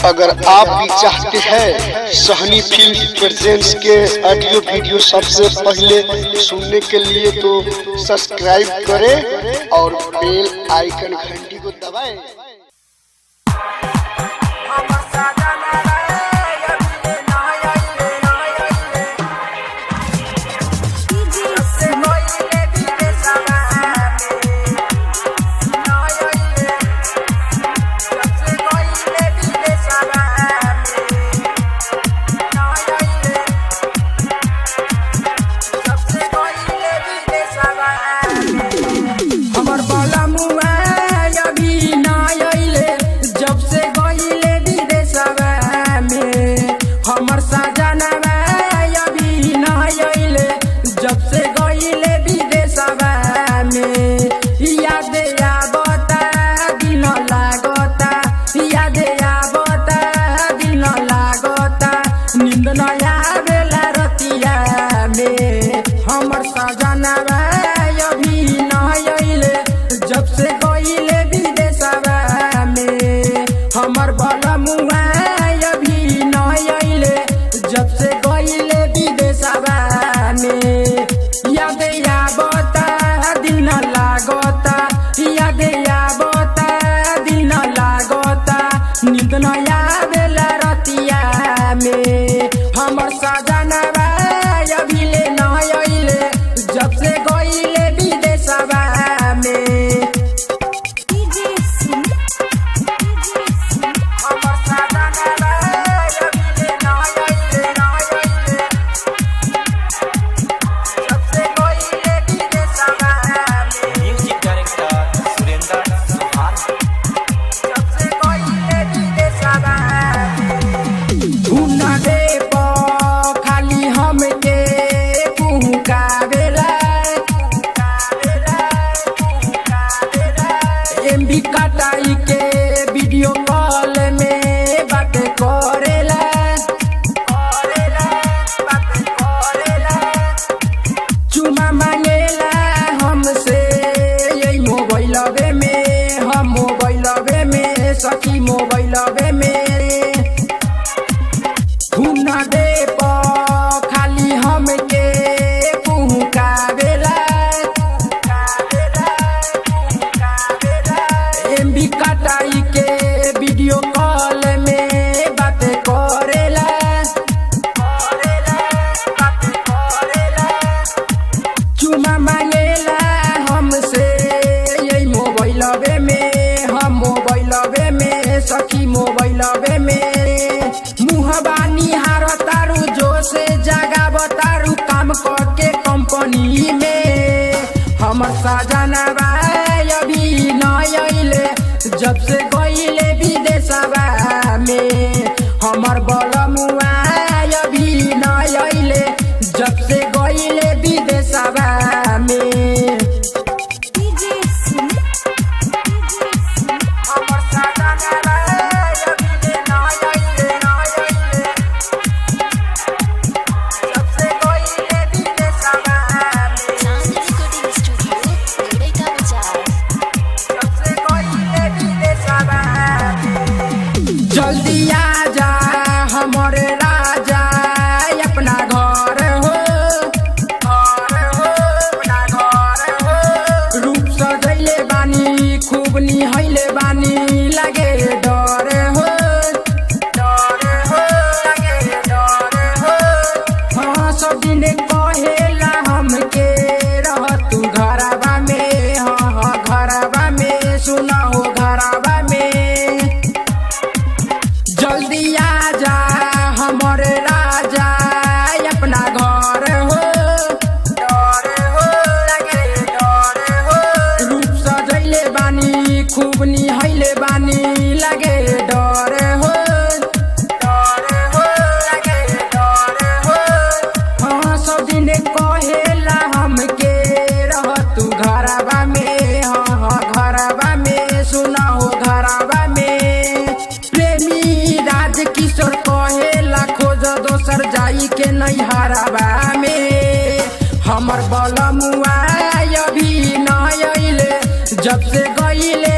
अगर आप भी चाहते हैं सहनी फिल्म प्रेजेंस के ऑडियो वीडियो सबसे पहले सुनने के लिए तो सब्सक्राइब करें और बेल आइकन घंटी को दबाएं। सखी मोबाइल में हुना दे खाली हमके पुकावेला एमबी कटाई के वीडियो कॉल में बात करेला चुमा मांगेला हमसे यही मोबाइल में हम मोबाइल में सखी मोबाइल में मुहबानी हार तारू जो से जगा बतारू काम करके कंपनी में हम सजनवा अभी नइले जब से गइले विदेशवा में हमर बलमुआ अभी नइले जब से गइले विदेशवा में जल्दी आजा हमारे राजा अपना घर हो अपना घर हो रूप सजैले बानी खूब निहैले बानी लगे डर हो लगे डर हो हाँ सब दिन कहेला हमके रह तू घरवा में हाँ घरवा में सुना हो घरवा में जल्दी आजा हमारे राजा अपना घर हो लगे डर हो रूप सजैले बानी खूब निहैले बानी लगे डर हो लगे डर हो हाँ सब दिन कहेला हमके रह तू घरवा में हाँ घरवा में सुना हो घरवा में किशोर कहेला खोज दोसर जाई के नैहरवा में हमर बलमुआ अभी नइले जब से गइले